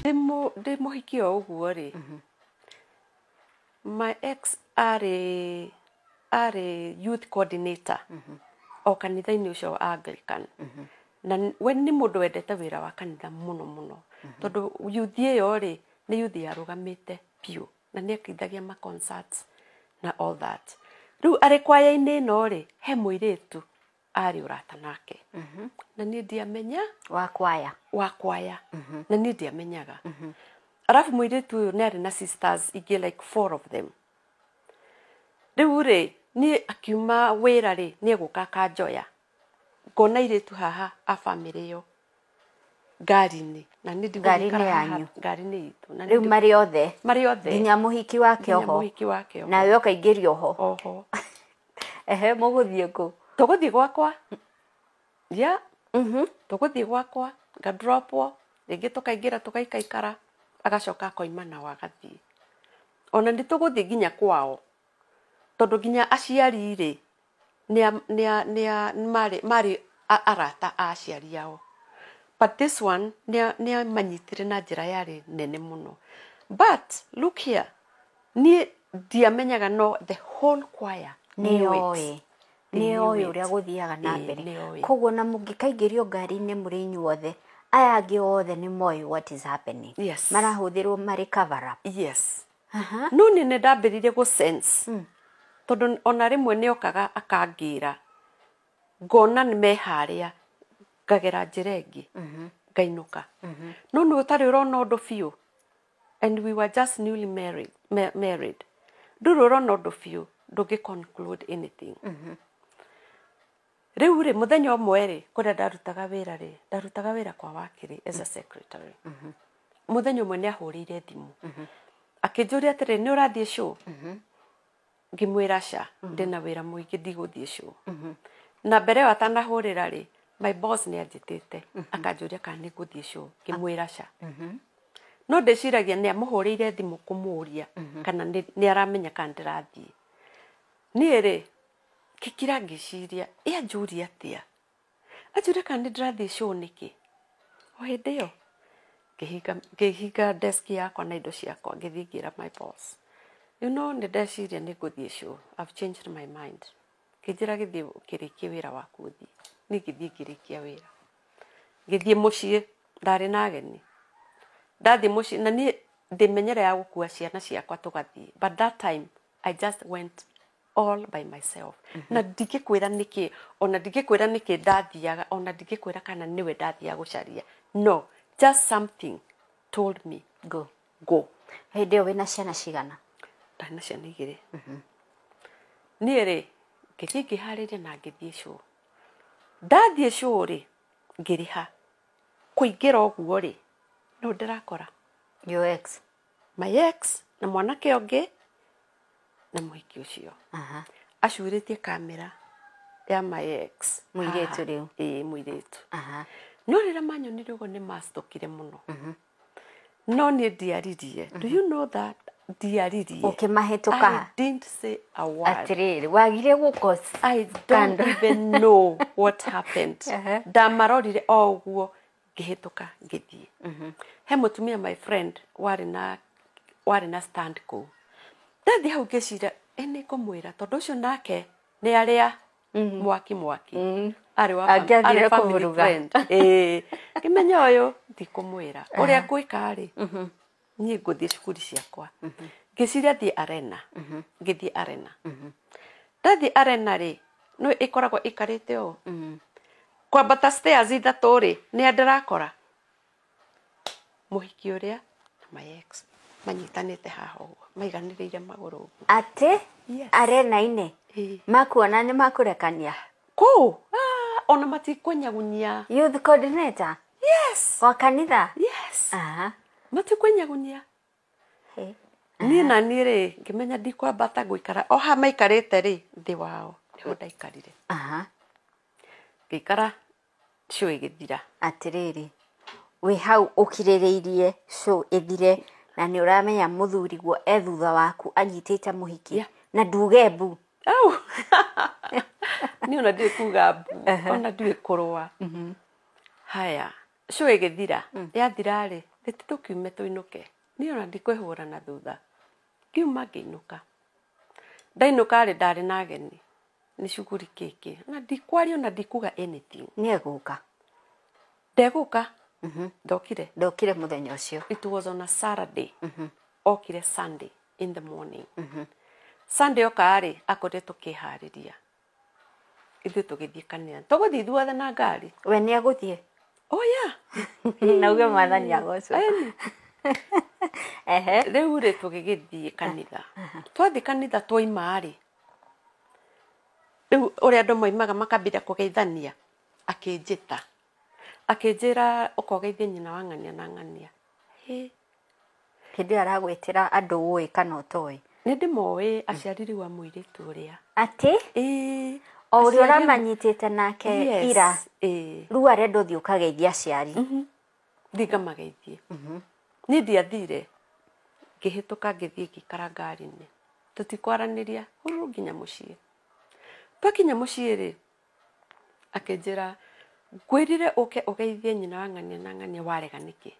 Demo hikio uguori. My ex are youth coordinator. O kanitha-inĩ ũcio wa Anglican. Na we nĩ mũndũ wendete wĩra wa kanitha mũno mũno. Tondũ youth ĩyo rĩ nĩ youth yarũgamĩte piũ na nĩ akithagia ma concerts na all that. Rĩu arĩ kwaya-inĩ ĩno rĩ he mũirĩtu arĩ ũrata nake. Na niĩ ndiamenya wa kwaya. Na niĩ ndiamenyaga. Arafu mũirĩtu ũyũ nĩ arĩ na sisters ingĩ like 4 of them. Rĩu rĩ niĩ akiuma wĩra rĩ nĩ egũka kanjoya. Ngona irĩtu haha a family yo. Ngari-inĩ. Na nĩ Ngari-inĩ yanyu. Ngari-inĩ itũ. Na rĩu marĩ othe. Nginya mũhiki wake oho. Na we ũkaingĩrio ho. Oho. Mũgũthiĩ kũ? Tũgũthiĩ gwakwa. Ya. Tũgũthiĩ gwakwa. Ngadropwo. Rĩngĩ tũkaingĩra tũgaikaikara. Agacoka akoima na wagathiĩ. Ona nĩ tũgũthiĩ nginya kwao. Tondũ nginya aciari rĩ marĩ arata a aciari ao. But this one nĩ amanyitire na njĩra yarĩ nene mũno. But look here. Niĩ ndiamenyaga no the whole choir nĩ ũrĩa gũthiaga na mbere. Koguo na mũngĩkaingĩrio ngari-inĩ mũrĩ inyuothe aya angĩ othe nĩ moĩ what is happening. Marahũthĩrwo marĩ cover up. Yes. No nĩ ndambĩrĩirie gũ sense. Tondũ ona rĩmwe nĩ okaga akangĩra. Ngona nĩ meharĩa ngagera njĩra ĩngĩ. Ngainũka. No nĩ ũtarĩ ũrona ũndũ biũ. And we were just newly married. Ndũrĩ ũrona ũndũ biũ. Ndũngĩ conclude anything. Rĩu rĩ mũthenya ũmwe rĩ kũrĩa ndarutaga wĩra kwa wakiri as a secretary. Mũthenya ũmwe nĩ ahũrĩire thimũ. Akĩnjũria atĩrĩ nĩ ũrathiĩ show? Ngĩmwĩra ca ndĩna wĩra mũingĩ ndigũthiĩ show. Na mbere ĩyo atanahũrĩra rĩ my boss nĩ anjĩtĩte akanjũria kana nĩ ngũthiĩ show. Ngĩmwĩra ca. No ndĩciragia nĩ amũhũrĩire thimũ kũmũria kana nĩ aramenya kana ndĩrathiĩ. Niĩ rĩ kĩkira ngĩciria anjũria atĩa. Anjũria kana nĩ ndĩrathiĩ show nĩkĩ. O hĩndĩ ĩyo ngĩhinga desk yakwa na indo ciakwa ngĩthiĩ ngĩra my boss. You know nĩ ndeciria nĩ ngũthiĩ show. I've changed my mind. Kĩnjĩra gĩthiĩ kĩrĩkie wĩra waku ũthiĩ. Niĩ ngĩthiĩ ngĩrĩkia wĩra. Ngĩthiĩ mũciĩ ndarĩ na ageni. Ndathiĩ mũciĩ na niĩ ndĩmenyere ya gũkua ciana ciakwa tũgathiĩ. But that time I just went all by myself. Na ndingĩkwĩra nĩkĩ, ona ndingĩkwĩra nĩkĩ ndathiaga, ona ndingĩkwĩra kana nĩwe ndathiaga gũcaria. No, just something told me go. Hĩndĩ ĩyo wĩna ciana cigana? Ndarĩ na ciana 2. Niĩ rĩ ngĩthiĩ ngĩharĩria na ngĩthiĩ show. Ndathiĩ show rĩ ngĩrĩha. Kũingĩra ũguo rĩ no ndĩrakora your ex, my ex na mwanake ũngĩ na mũhiki ũcio. Acurĩtie kamera ya my ex. Mũirĩtu rĩu. Mũirĩtu. No rĩrĩa manyonire ũguo nĩ macitũkire mũno. No niĩ ndiaririe. Do you know that? Ndiaririe. Ũkĩmahĩtũka. I didn't say a word. Atĩrĩrĩ wagire gũkos. I don't even know what happened. Ndamarorire o ũguo ngĩhĩtũka ngĩthiĩ. He mũtumia my friend warĩ na stand kũu. Ndathiĩ hau ngĩciria nĩ ngũmwĩra tondũ ũcio nake nĩ arĩa mwaki. Arĩ wa family friend. Ngĩmenya ũyũ ndikũmwĩra. Ũrĩa ngwĩka rĩ niĩ ngũthiĩ cukuri ciakwa. Ngĩciria thiĩ arena. Ngĩthiĩ arena. Ndathiĩ arena rĩ no ĩkoragwo ĩkarĩte ũũ. Kwambata stairs 3 rĩ nĩ ndĩrakora mũhiki ũrĩa na my ex manyitanĩte haha ũguo maiganĩrĩire magũrũ ũguo. Atĩ arena-inĩ makuona nĩ makũrekania kũu ona matikũnyagunyia. Youth coordinator? Yes. Wa kanitha? Yes. Matikũnyagunyia. Niĩ na niĩ rĩ ngĩmenya ndikwambata gũikara o ha maikarĩte rĩ thĩ wao nĩho ndaikarire. Ngĩikara show ĩgĩthira. Atĩrĩrĩ wĩ hau ũkirĩrĩirie show ĩthire na nĩ ũramenya mũthuri guo thutha waku anyitĩte mũhiki na nduge mbu. Niĩ ona ndiĩ kuga mbu ona ndiĩ kũrũa. Haya show ĩgĩthira yathira rĩ eti tukiume tuinuke ni ona ndikwihura na thutha kiuma ngiinuka ndainuka ri ndari na ageni ni shughuli kiki na ndikwario na ndikuga anything ni eguka ndeguka ndokire muthenya ucio. It was on a Saturday. Okire Sunday in the morning. Sunday okari akore tukihariria ithu tugithie kanitha tuguthie thuothe na ngari we ni aguthie oh yeah nauge mwathani agocwo riu ri tugigithie kanitha twathie kanitha twaimari riu uri andu moimaga makambira kugeithania akinjita akinjira ukogeithie nyina wa ng'ania na ng'ania hindi aragwitira andu uwi kana utoi ni ndimoe aciariri wa muiritu uria ati o uri uramanyitite nake ira riu arenda uthie ukageithia aciari thiga mageithie ni ndiathire ngihituka ngithie ngikara ngari-ini tutikwaraniria huru nginya mucii twakinya mucii ri akinjira ngwirire uke ugeithie nyina wa ng'ania na ng'ania warega niki